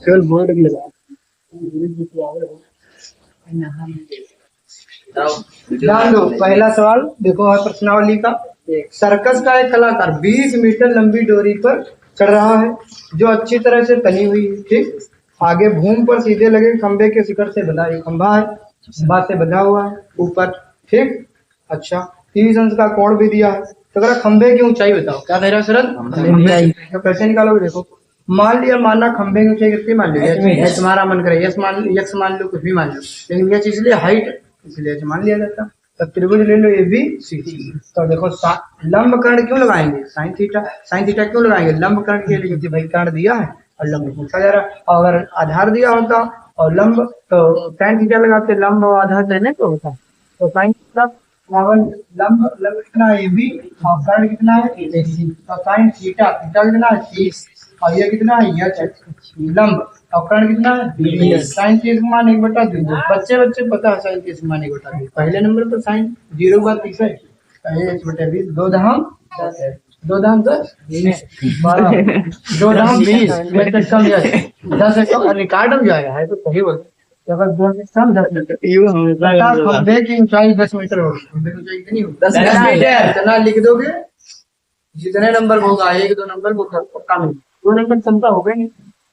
केवल बोर्ड भी लगा। ध्यान दो, पहला सवाल देखो है प्रश्नावली का। सर्कस का एक कलाकार 20 मीटर लंबी डोरी पर चढ़ रहा है जो अच्छी तरह से तनी हुई है। ठीक, आगे भूमि पर सीधे लगे खंभे के शिखर से बंधा, एक खंभा है, खंभा से बंधा हुआ है ऊपर। ठीक, अच्छा 30 अंश का कोण भी दिया है। तो अगर खंभे की ऊंचाई बताओ, क्या दे रहा शरद? तो कैसे निकालोगे? देखो मान लिया, मानना खंभे की ऊंचाई कितनी मान लो, यह तुम्हारा मन करे यस मान लो, यक्स मान लो, कुछ भी मान लो, लेकिन यह इसलिए हाइट है इसलिए मान लिया जाता। तो त्रिभुज ले लो ए बी सी। तो देखो लंब कर्ण क्यों लगाएंगे? Sine theta. साइन थीटा क्यों लगाएंगे? लंब कर्ण के लिए, क्योंकि भाई कर्ण दिया है और लंब पूछा जा रहा है। और अगर आधार दिया होता और लंब तो साइन थीटा लगाते, लंब और आधार देने को होता। तो साइन थीटा लंब लंब कितना है ए बी और कर्ण कितना है ए सी। तो साइन थीटा थीटा कितना है 30 और ये कितना है एच लंब और कर्ण कितना है साइन 30 का मान 1/2। बच्चे बच्चे पता है साइन 30 का मान 1/2। पहले नंबर पर साइन 0/30 है, एच बटे 20, 2 धाम 10 2 धाम 20 कम 10 रिकॉर्ड हो जाएगा है तो सही बोल। अगर 2 से कम 10 मीटर खंभे की ऊंचाई 10 मीटर होगी। खंभे की ऊंचाई कितनी होगी? 10 मीटर। इतना लिख दोगे, जितने नंबर होगा 1-2 नंबर को पक्का मिल, 2 नंबर क्षमता हो गए।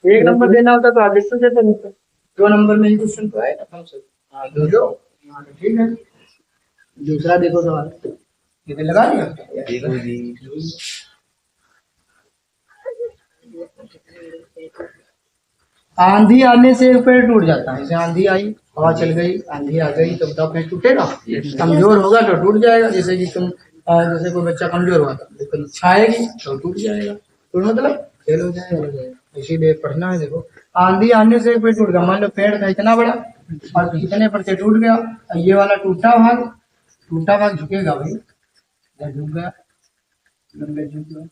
1 नंबर देना होता तो आगे से देते नहीं। 2 नंबर में ही क्वेश्चन तो आएगा कम से कम। दो जो ठीक है। दूसरा देखो सवाल, कितने लगा लिया? आंधी आने से एक पेड़ टूट जाता है। जैसे आंधी आई, हवा चल गई, आंधी आ गई, तो बताओ पेड़ टूटेगा? कमजोर होगा तो टूट जाएगा। जैसे कि तुम जैसे कोई बच्चा कमजोर हुआ था, लेकिन छाएगी तो टूट जाएगा। तो मतलब फेल हो जाएगा। इसीलिए पढ़ना है। देखो आंधी आने से एक पेड़ टूट गया। मान लो पेड़ था इतना बड़ा और इतने पर से टूट गया। ये वाला टूटा भाग झुकेगा भाई, झुक गया, झुक गया,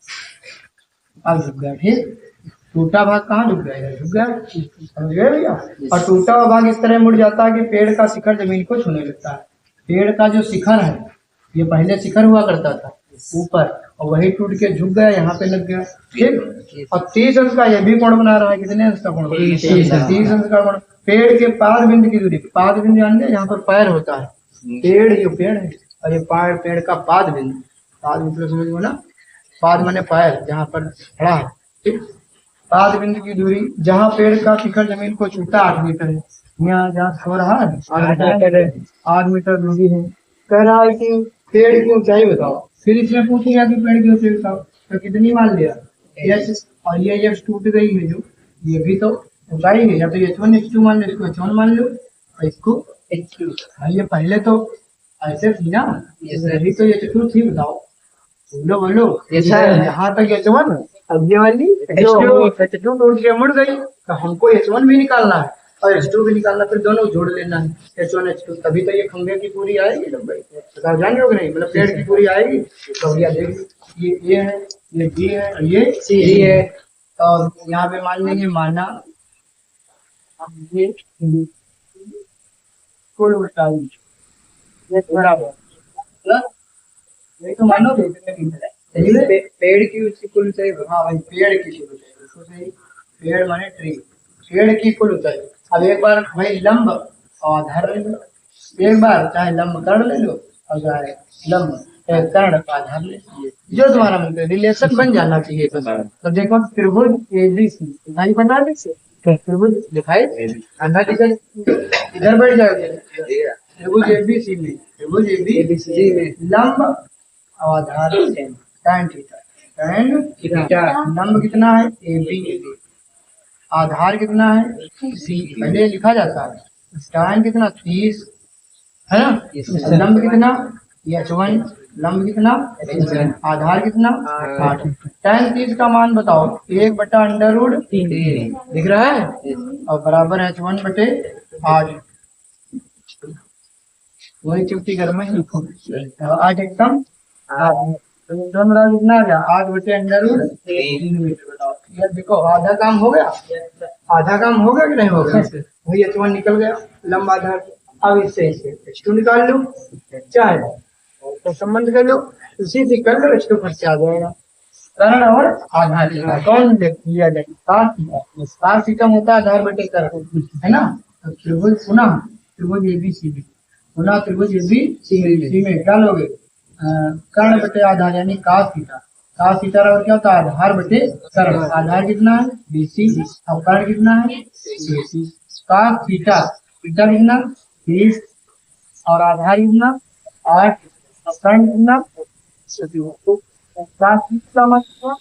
अब झुक गया। ठीक, टूटा भाग कहाँ झुक गया? झुक गया, समझ गए भैया? और टूटा हुआ भाग इस तरह मुड़ जाता है कि पेड़ का शिखर जमीन को छूने लगता है। पेड़ का जो शिखर है, ये पहले शिखर हुआ करता था ऊपर, और वही टूट के झुक गया, यहाँ पे लग गया। ठीक, और 30 अंश का ये भी कोण बना रहा है। कितने अंश का कोण? 30 अंश का कोण। पेड़ के पाद बिंदु की दूरी, पाद बिंदु जानते, यहाँ पर पैर होता है। पेड़ ये पेड़ है और ये पेड़ का पाद बिंदु, पाद मतलब समझ लो ना, पाद माने पैर, जहाँ पर खड़ा है। ठीक, पाद बिंदु की दूरी जहाँ पेड़ का शिखर जमीन को छूता 8 मीटर है। यहाँ जहाँ सो रहा है 8 मीटर दूरी है। कह रहा है कि पेड़ की ऊंचाई बताओ। फिर इसने पूछेगा कि पेड़ की ऊंचाई बताओ, तो कितनी मान लिया? यस, और ये यस टूट गई है जो, ये भी तो ऊंचाई है। या तो h1 h2 मान लो, इसको h1 मान लो और इसको h2। ये पहले तो ऐसे थी ना, यही तो h2 थी। बताओ बोलो बोलो, यहाँ तक h1, अब ये वाली h2 टूट के मुड़ गई, तो हमको h1 भी निकालना है और h2 भी निकालना, फिर दोनों जोड़ लेना है h1 h2, तभी तो ये खंभे की पूरी आएगी लंबाई। बताओ जान रहे हो कि नहीं? मतलब पेड़ की पूरी आएगी। तो भैया देख, ये है, ये जी है और ये सी है। और यहाँ पे मान लेंगे, माना ये कुल ऊंचाई, ये थोड़ा बहुत ये तो मानोगे पेड़ की उसकी कुल ऊंचाई। हाँ भाई, पेड़ की कुल ऊंचाई, पेड़ माने ट्री, पेड़ की कुल ऊंचाई। अब एक बार भाई लंब और आधार ले लो, एक बार चाहे लंब कर्ण ले लो और चाहे लंब कर्ण आधार ले लो, जो तुम्हारा मन करे, रिलेशन बन जाना चाहिए। तो देखो त्रिभुज एबीसी दिखाई बना दे, त्रिभुज दिखाई अंधा दिखा, इधर बैठ जाओगे। त्रिभुज एबीसी में, त्रिभुज एबीसी में लंब आधार tan थीटा, लंब कितना है ए बी, आधार कितना है सी, पहले लिखा जाता है। tan कितना 30 है ना, लंब कितना h1, लंब कितना आधार कितना 8। tan 30 का मान बताओ, 1/√3 दिख रहा है और बराबर h1 बटे 8। वही चुप्पी कर में 8 एकदम दोनों बराबर कितना आ गया 8/√3 मीटर। बताओ यार, देखो आधा काम हो गया, आधा काम हो गया कि नहीं हो गया? वही h1 निकल गया लंब आधार। अब इससे h2 निकाल लो, चाहे तो संबंध कर लो, उसी से कर लो, h2 फट से आ जाएगा। कर्ण और आधार कौन लिया जाए? काश थीटा। काश थीटा होता है आधार बटे कर्ण, है ना। तो त्रिभुज पुनः त्रिभुज एबीसीडी पुनः त्रिभुज एबीसी में क्या लोगे? कर्ण बटे आधार यानी काश थीटा। काश थीटा और क्या होता है? आधार बटे कर्ण। आधार कितना है? बीसी और कर्ण कितना है? एसी। काश थीटा थीटा कितना? 30 और आधार कितना? 8 और कर्ण कितना? 27। काश थीटा मतलब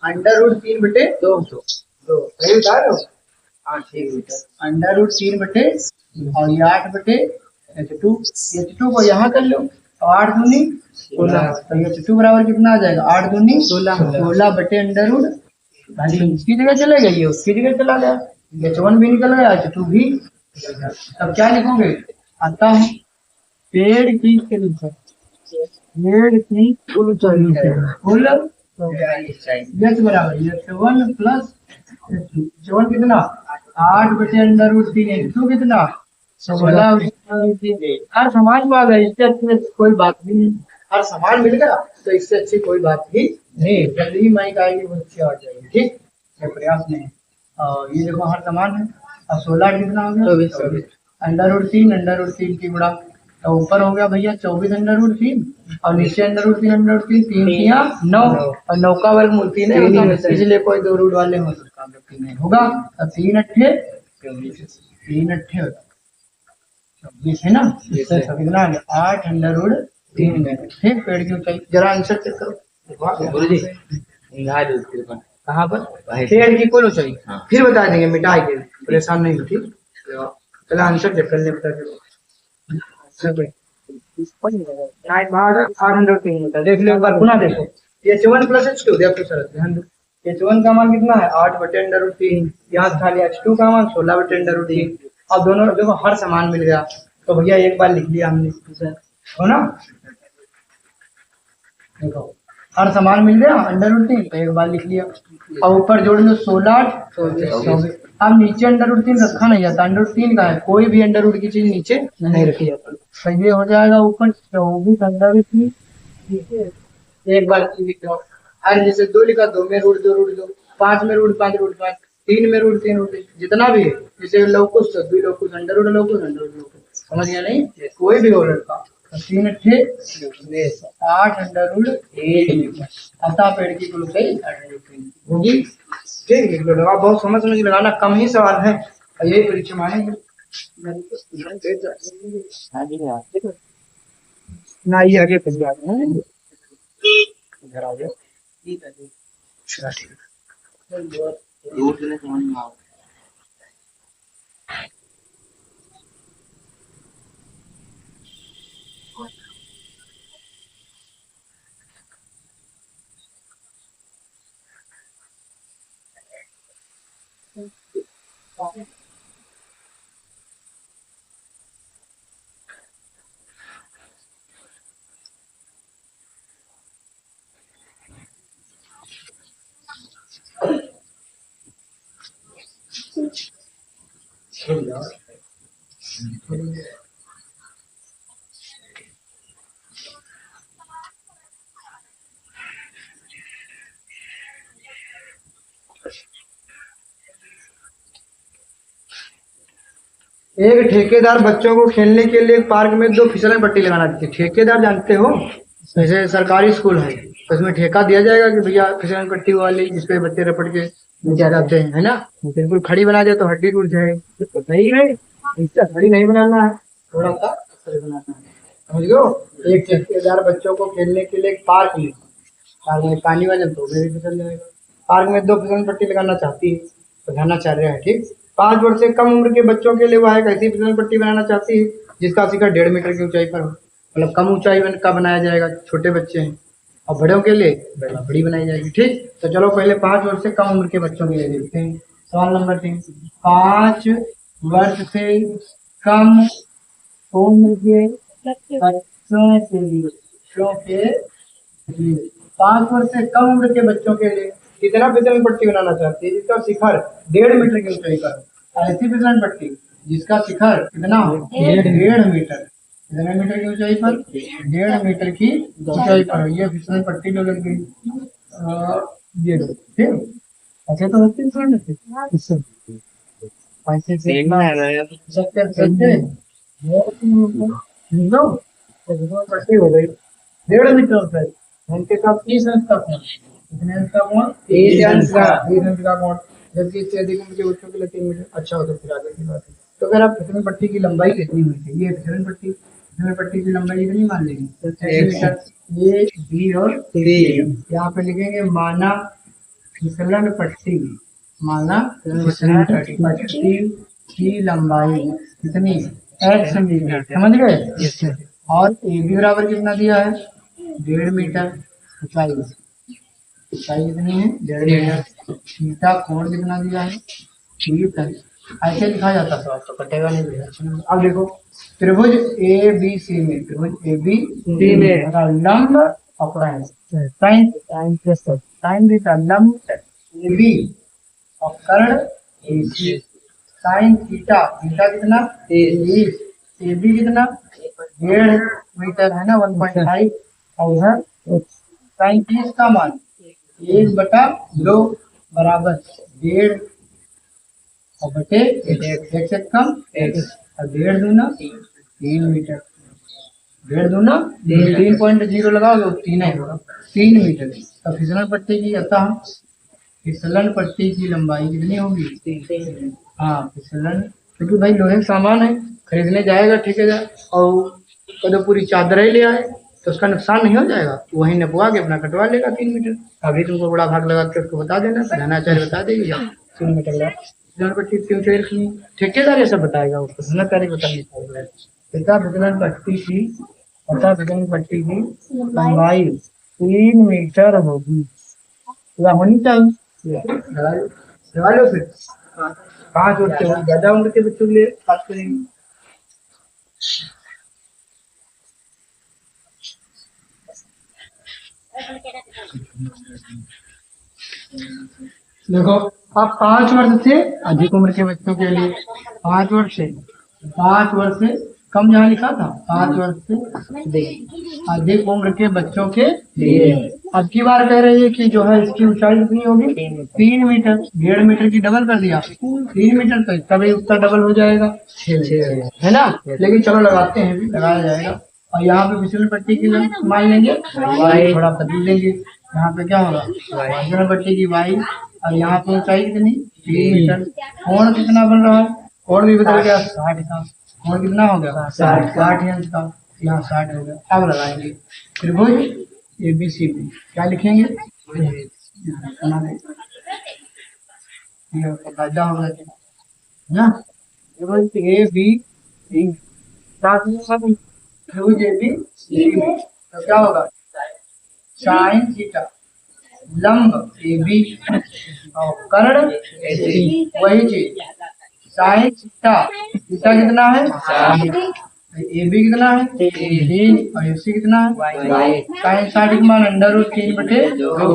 अंडर रूट 3 बटे 200। सही बता रहे हो? हाँ ठीक है। अंडर रूट 3 बटे और ये 8 बटे H2। H2 को यहाँ कर लो तो 8 दूनी 16। तो H2 बराबर कितना आ जाएगा? 8 दूनी 16 बटे अंडर रूट। भाई इसकी जगह चले गई, उसकी जगह चला गया। H1 भी निकल गया, H2 भी। तब क्या लिखोगे? अतः पेड़ की कुल यच बराबर H1 प्लस H1 कितना? 8 बटे अंडर रूट 3। H2 कितना? 16। हर समान में आ गया, इससे अच्छी कोई बात नहीं। हर समान मिल गया तो इससे अच्छी कोई बात ही नहीं। जल्दी ही माइक आएगी वो अच्छी आ जाएगी। ठीक है, प्रयास नहीं। और ये देखो हर समान है। और 16 कितना हो गया? 24। अंडर रूट 3 की गुणा तो ऊपर हो गया भैया 24 अंडर रूट 3 और नीचे अंडर रूट 3 अंडर रूट 3 3 या 9 और 9 का वर्गमूल 3 है, इसलिए कोई दो रूट वाले हो तो उसका मतलब नहीं होगा। अब 3 अट्ठे 24 है ना। इससे कितना 8 अंडर रूट 3। ठीक, पेड़ की ऊंचाई जरा आंसर चेक करो गुरुजी। कहाँ पर? पेड़ की कुल ऊंचाई फिर बता देंगे, मिटाई के परेशान नहीं होती। चलो आंसर चेक करने बता दो। देख लो एक बार पुनः देखो। H1 प्लस H2 देखो सर ध्यान दो। H1 का मान कितना है? 8 बटे अंडर रूट 3। यहाँ खाली H2 का मान 16 बटे अंडर रूट 3। अब दोनों देखो हर समान मिल गया तो भैया एक बार लिख लिया हमने, हो ना। देखो हर समान मिल गया अंडर रूट 3 तो एक बार लिख लिया। अब ऊपर जोड़ लो 16 24। अब नीचे अंडर रूट 3 रखा नहीं जाता, अंडर रूट 3 का है, कोई भी अंडर रूट की चीज नीचे नहीं रखी जाती। तो ये हो जाएगा ऊपर 24 अंडर रूट 3। एक बार लिख लो। हर जैसे 2 लिखा 2 में रूट 2 5 में रूट 5 3 में रूट 3 जितना भी है जैसे लौकुश द्विलौकुश अंडर रूट लौकुश समझ गया नहीं? कोई भी हो लड़का 3 अट्ठे 8 अंडर रूट 1 अतः पेड़ की कुल ऊंचाई होगी। ठीक लिख लो। आप बहुत समझ लगाना, कम ही सवाल है और यही परीक्षा में आएंगे ना। ये आगे फंस गया इधर आ जाओ। एक ठेकेदार बच्चों को खेलने के लिए पार्क में 2 फिसलन पट्टी लगाना देते। ठेकेदार जानते हो, जैसे सरकारी स्कूल है तो उसमें ठेका दिया जाएगा कि भैया फिसलन पट्टी वाली जिसपे बच्चे रपट के नीचे जाते हैं, है ना। बिल्कुल खड़ी बना दे तो हड्डी टूट जाएगी, तो सही है। इससे खड़ी नहीं बनाना है, थोड़ा सा बनाना है, समझ लो। एक ठेकेदार बच्चों को खेलने के लिए पार्क में पानी वाले तो भी फिसल जाएगा। पार्क में 2 फिसलन पट्टी लगाना चाहती है, बताना चाह रहे हैं। ठीक, 5 वर्ष से कम उम्र के बच्चों के लिए वह एक ऐसी फिसलन पट्टी बनाना चाहती है जिसका शिखर 1.5 मीटर की ऊंचाई पर हो। मतलब कम ऊंचाई का बनाया जाएगा, छोटे बच्चे हैं, और बड़ों के लिए बड़ी बनाई जाएगी। ठीक, तो चलो पहले 5 वर्ष से कम उम्र के बच्चों के लिए देखते हैं। सवाल नंबर 3, 5 वर्ष से कम उम्र के बच्चों के लिए 5 वर्ष से कम उम्र के बच्चों के लिए कितना फिसलन पट्टी बनाना चाहती है जिसका शिखर 1.5 मीटर की ऊंचाई पर हो। ऐसी फिसलन पट्टी जिसका शिखर कितना 1.5 मीटर कितने मीटर की ऊंचाई पर? 1.5 मीटर की ऊंचाई पर। ये फिसलन पट्टी जो लग गई ये लो, ठीक। ऐसे तो होती है इससे पैसे से सत्तर सत्तर लो फिसलन पट्टी हो गई 1.5 मीटर पर। घंटे का 30 अंश का कोण, कितने अंश का कोण? 30 अंश का, 30 अंश का कोण। जबकि इससे अधिक उनके बच्चों के लिए 3 मीटर। अच्छा हो तो फिर आगे की बात है। तो अगर आप फिसलन पट्टी की लंबाई कितनी हुई थी? ये फिसलन पट्टी की लंबाई कितनी मान लेंगे? सेंटीमीटर। ये बी और सी यहाँ पे लिखेंगे माना फिसलन पट्टी, माना फिसलन पट्टी की लंबाई कितनी? x मीटर, समझ गए। और ए बी बराबर कितना दिया है? 1.5 मीटर। ऊंचाई ऊंचाई कितनी है? 1.5 मीटर। थीटा कोण कितना दिया है? 30 है। ऐसे लिखा जाता है तो कटेगा नहीं भैया। अब देखो त्रिभुज ए बी सी में, त्रिभुज ए बी सी में लंब और साइन थीटा लंब ए बी और कर्ण ए सी। साइन थीटा, थीटा कितना? 30। ए बी कितना? 1.5 मीटर है ना, 1.5। और इधर साइन 30 का मान 1/2 बराबर 1.5 और बटे एक से कम x और 1.5 दूना 3 मीटर। 1.5 दूना 3.0 लगाओगे तो 3 है, 3 मीटर। तो फिसलन पट्टी की अतः फिसलन पट्टी की लंबाई कितनी होगी? हाँ फिसलन, क्योंकि भाई लोहे का सामान है, खरीदने जाएगा ठेकेदार और कदम पूरी चादर ही ले आए तो उसका नुकसान नहीं हो जाएगा? वहीं नपवा के अपना कटवा लेगा 3 मीटर। अभी तुमको बड़ा भाग लगा के उसको बता देना, प्रधानाचार्य बता देगी 3 मीटर लगा फिसलन पट्टी की ऊंचाई रखनी। ठेकेदार ऐसा बताएगा, उसको प्रधानाचार्य बताने पड़ेगा। फिसलन पट्टी की फिसलन पट्टी की लंबाई 3 मीटर होगी, या होनी चाहिए। लगा लो फिर। 5 और 4 ज्यादा उम्र के बच्चों के लिए खास करेंगे। देखो अब 5 वर्ष से अधिक उम्र के बच्चों के लिए 5 वर्ष से कम जहाँ लिखा था 5 वर्ष से अधिक उम्र के बच्चों के लिए। अब की बार कह रही है कि जो है इसकी ऊंचाई कितनी होगी? 3 मीटर। 1.5 मीटर की डबल कर दिया 3 मीटर, तो इसका भी उत्तर डबल हो जाएगा 6 है ना। लेकिन चलो लगाते हैं, भी लगाया जाएगा। और यहाँ पे फिसलन पट्टी की मान लेंगे y, थोड़ा बदल देंगे। यहाँ पे क्या होगा? फिसलन पट्टी की y और यहाँ पे ऊंचाई कितनी? 3 मीटर। कोण कितना बन रहा है? कोण भी बदल गया 60 का। कोण कितना हो गया? 60 अंश का। यहाँ 60 हो गया। अब लगाएंगे त्रिभुज ए बी सी में क्या लिखेंगे? फायदा होगा ना, त्रिभुज ए बी सी। त्रिभुज ए बी सी तो क्या होगा? साइन थीटा लंब ए बी और कर्ण ए सी, वही चीज साइन थीटा। थीटा कितना है? ए बी कितना है? 3 और ए सी कितना है? साइन 60 का मान √3/2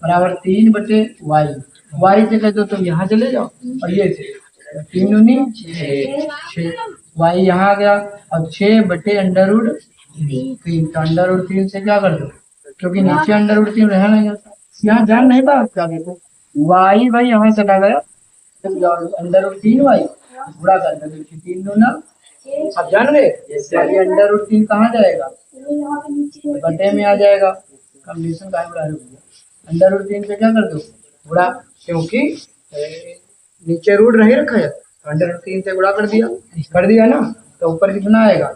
बराबर 3/y। y से कहते हो तुम यहाँ चले जाओ और ये 3 दूनी 6, y यहाँ आ गया। अब 6/√3, तो √3 से क्या कर दो, क्योंकि नीचे √3 रह नहीं जाता। यहाँ जान नहीं पाया क्या देखो y भाई यहाँ चला गया √3y बुरा कर दो 3 दूना। अब जान रहे √3 कहाँ जाएगा? बटे में आ जाएगा। कम्बिनेशन का बड़ा √3 से क्या कर दो गुणा, क्योंकि नीचे रूट नहीं रखा है तो √3 से गुणा कर दिया ना, तो ऊपर कितना आएगा?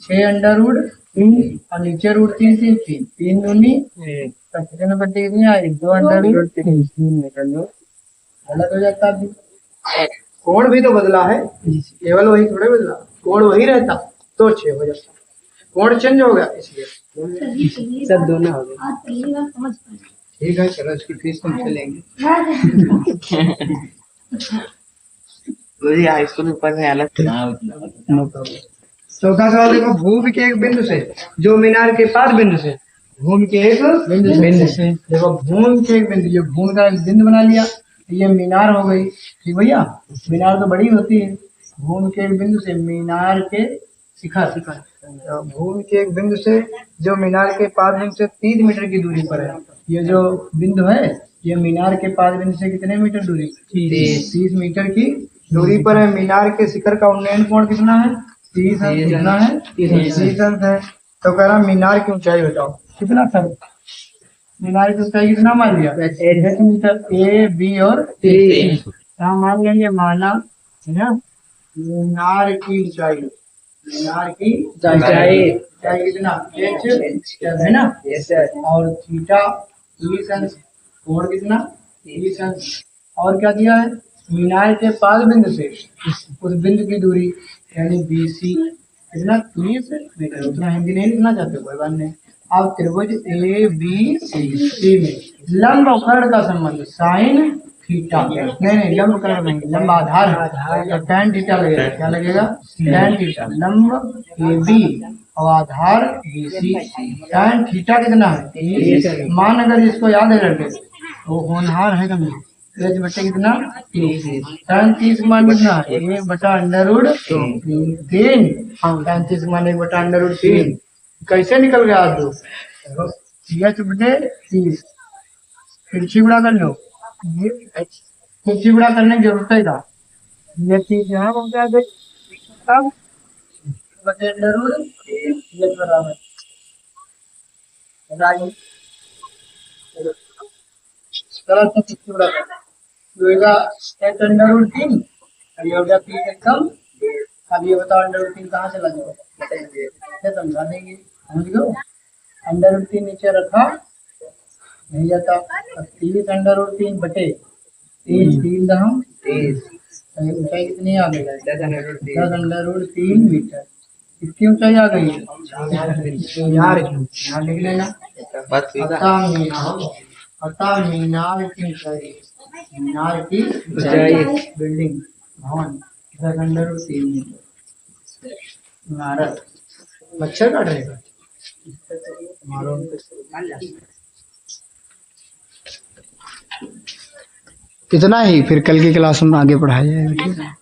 6√3 और नीचे √3 से 3 दूनी कितने बटे कितनी आएगी? 2√3 निकल लो। गलत हो जाता है। कोण भी तो बदला है, केवल वही थोड़े बदला, कोण वही रहता तो 6 हो जाता। कोण चेंज हो गया इसलिए सब दोनों हो गए। ठीक है चलो इसकी फीस कम चलेंगे। हाई स्कूल ऊपर में अलग चौथा सवाल देखो, भूमि के एक बिंदु से जो मीनार के पास बिंदु से, भूमि के एक बिंदु से देखो, भूमि के एक बिंदु, ये भूमि का एक बिंदु बना लिया, ये मीनार हो गई। ठीक भैया, मीनार तो बड़ी होती है। भूमि के एक बिंदु से मीनार के शिखर तो भूमि के एक बिंदु से जो मीनार के पाद बिंदु से 30 मीटर की दूरी पर है। ये जो बिंदु है ये मीनार के पाद बिंदु से कितने मीटर दूरी? 30 मीटर की दूरी पर है। मीनार के शिखर का उन्नयन कोण कितना है? 30 अंश। कितना है? 30 अंश है। तो कह रहा मीनार की ऊंचाई बताओ कितना था? मीनार की ऊंचाई कितना मान लिया? 8 मीटर। ए बी और सी मान लेंगे माना है ना। मीनार की ऊंचाई, मीनार की ऊंचाई कितना? h है ना। और थीटा 30 अंश, कोण कितना? 30 अंश। और क्या दिया है? मीनार के पाद बिंदु से उस बिंदु की दूरी यानी BC कितना? 30 मीटर। उतना हिंदी नहीं लिखना चाहते कोई बात नहीं। अब त्रिभुज ABC में लंब और कर्ण का संबंध साइन थीटा, नहीं लंब कर्ण नहीं, लंब आधार तो tan थीटा लगेगा। क्या लगेगा? tan theta. लंब AB और आधार BC, tan थीटा कितना है? मान अगर इसको याद है लड़के वो होनहार है कम एच बटे कितना? 30। 30 मान कितना? 1/√3। 30 मान 1/√3। कैसे निकल गया आज? दो एच बटे 30 फिर चिबड़ा कर लो। ये चिबड़ा करने की जरूरत है का? ये 30 यहाँ पहुंचा दे। अब बटे √3 ये बराबर गलत है। चिबड़ा होगा h√3 अब ये हो गया 30 कम। अब ये बताओ √3 कहाँ चला जाएगा? समझा देंगे, समझ गए? √3 नीचे रखा नहीं जाता। अब 30 √3 बटे 3 दहम 30। ऊंचाई कितनी आ गई? 10√3 मीटर। कितनी ऊंचाई आ गई? यहाँ लिख लेना। अतः मीनार की ऊंचाई, मीनार की ऊंचाई बिल्डिंग भवन 10√3 मीटर। इमारत मच्छर काट रहेगा कितना ही। फिर कल की क्लास में आगे पढ़ाया जाएगा।